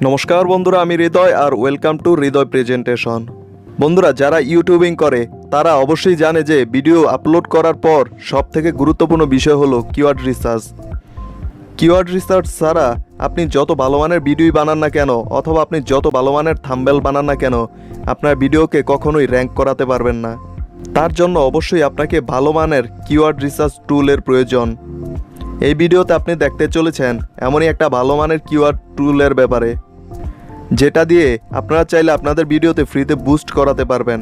নমস্কার বন্ধুরা, আমি হৃদয় আর ওয়েলকাম টু হৃদয় প্রেজেন্টেশন। বন্ধুরা, যারা ইউটিউবিং করে তারা অবশ্যই জানে যে ভিডিও আপলোড করার পর সবথেকে গুরুত্বপূর্ণ বিষয় হলো কিওয়ার্ড রিসার্চ। কিওয়ার্ড রিসার্চ ছাড়া আপনি যত ভালো মানের ভিডিও বানান না কেন অথবা আপনি যত ভালো মানের থাম্বনেল বানান না কেন আপনার ভিডিওকে কখনোই র্যাঙ্ক করাতে পারবেন না। তার জন্য অবশ্যই আপনাকে ভালো মানের কিওয়ার্ড রিসার্চ টুলের প্রয়োজন। এই ভিডিওতে আপনি দেখতে চলেছেন এমনই একটা ভালো মানের কিওয়ার্ড টুলের ব্যাপারে, যেটা দিয়ে আপনারা চাইলে আপনাদের ভিডিওতে ফ্রিতে বুস্ট করাতে পারবেন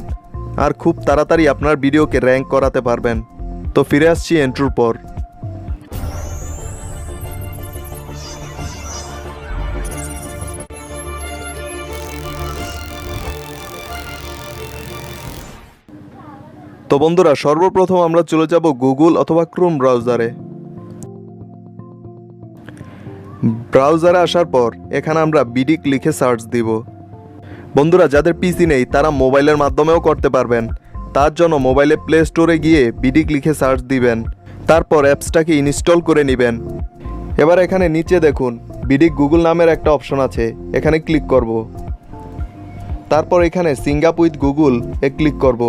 আর খুব তাড়াতাড়ি আপনার ভিডিওকে র্যাঙ্ক করাতে পারবেন। তো ফিরে আসছি ইন্ট্রোর পর। তো বন্ধুরা, সর্বপ্রথম আমরা চলে যাব গুগল অথবা ক্রোম ব্রাউজারে। ব্রাউজারে আসার পর এখানে আমরা বিডিক লিখে সার্চ দিব। বন্ধুরা, যাদের পিসি নেই তারা মোবাইলের মাধ্যমেও করতে পারবেন। তার জন্য মোবাইলে প্লে স্টোরে গিয়ে বিডিক লিখে সার্চ দিবেন, তারপর অ্যাপসটাকে ইনস্টল করে নেবেন। এবার এখানে নিচে দেখুন বিডিক গুগল নামের একটা অপশন আছে, এখানে ক্লিক করব। তারপর এখানে সিঙ্ক আপ উইথ গুগল এ ক্লিক করব।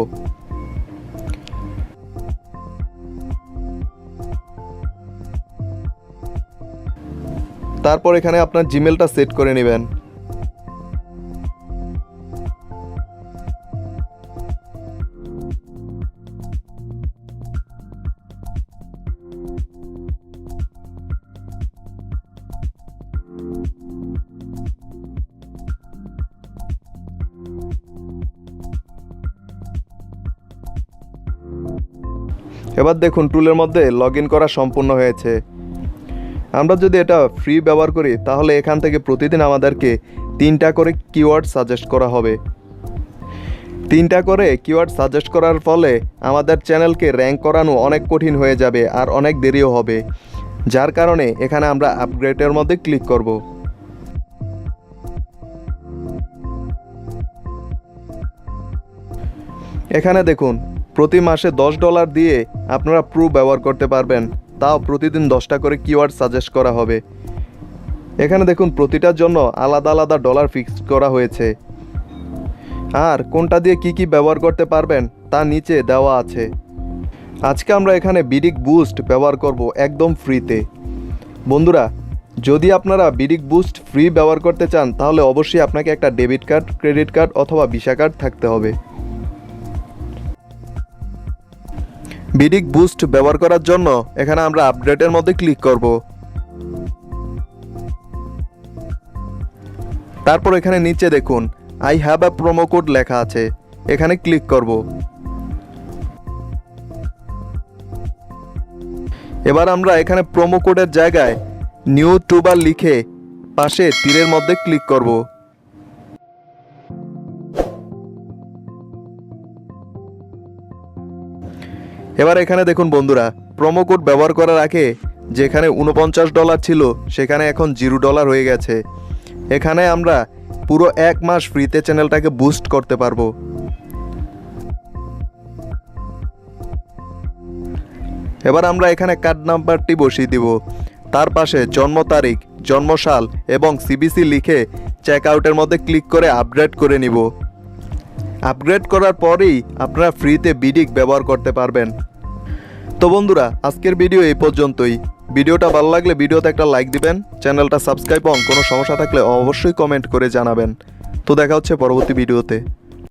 তারপর এখানে আপনার জিমেলটা সেট করে নেবেন। এবার দেখুন টুলের মধ্যে লগ ইন করা সম্পূর্ণ হয়েছে। আমরা যদি এটা ফ্রি ব্যবহার করি তাহলে এখান থেকে প্রতিদিন আমাদেরকে 3টা করে কিওয়ার্ড সাজেস্ট করা হবে। 3টা করে কিওয়ার্ড সাজেস্ট করার ফলে আমাদের চ্যানেলকে র্যাঙ্ক করানো অনেক কঠিন হয়ে যাবে আর অনেক দেরিও হবে, যার কারণে এখানে আমরা আপগ্রেডের মধ্যে ক্লিক করব। এখানে দেখুন প্রতি মাসে $10 দিয়ে আপনারা প্রো ব্যবহার করতে পারবেন, তাও প্রতিদিন 10টা করে কিওয়ার্ড সাজেস্ট করা হবে। এখানে দেখুন প্রতিটার জন্য আলাদা আলাদা ডলার ফিক্স করা হয়েছে আর কোনটা দিয়ে কি ব্যবহার করতে পারবেন তা নিচে দেওয়া আছে। আজকে আমরা এখানে বিডিক বুস্ট ব্যবহার করব একদম ফ্রিতে। বন্ধুরা, যদি আপনারা বিডিক বুস্ট ফ্রি ব্যবহার করতে চান তাহলে অবশ্যই আপনাকে একটা ডেবিট কার্ড, ক্রেডিট কার্ড অথবা ভিসা কার্ড থাকতে হবে। বিডিক বুস্ট ব্যবহার করার জন্য এখানে আমরা আপডেটের মধ্যে ক্লিক করব। তারপর এখানে নিচে দেখুন I have a promo code লেখা আছে, এখানে ক্লিক করব। এবার আমরা এখানে প্রোমো কোডের জায়গায় নিউ টুবার লিখে পাশে তীরের মধ্যে ক্লিক করব। এবার এখানে দেখুন বন্ধুরা, প্রোমো কোড ব্যবহার করার আগে যেখানে $49 ছিল সেখানে এখন $0 হয়ে গেছে। এখানে আমরা পুরো 1 মাস ফ্রিতে চ্যানেলটাকে বুস্ট করতে পারবো। এবার আমরা এখানে কার্ড নাম্বারটি বসিয়ে দিব, তার পাশে জন্ম তারিখ, জন্মসাল এবং সিবিসি লিখে চেক আউটের মধ্যে ক্লিক করে আপগ্রেড করে নিব। আপগ্রেড করার পরেই আপনারা ফ্রিতে বিডিক ব্যবহার করতে পারবেন। তো বন্ধুরা, আজকের ভিডিও এই পর্যন্তই। ভিডিওটা ভালো লাগলে ভিডিওতে একটা লাইক দিবেন, চ্যানেলটা সাবস্ক্রাইব এবং কোনো সমস্যা থাকলে অবশ্যই কমেন্ট করে জানাবেন। তো দেখা হচ্ছে পরবর্তী ভিডিওতে।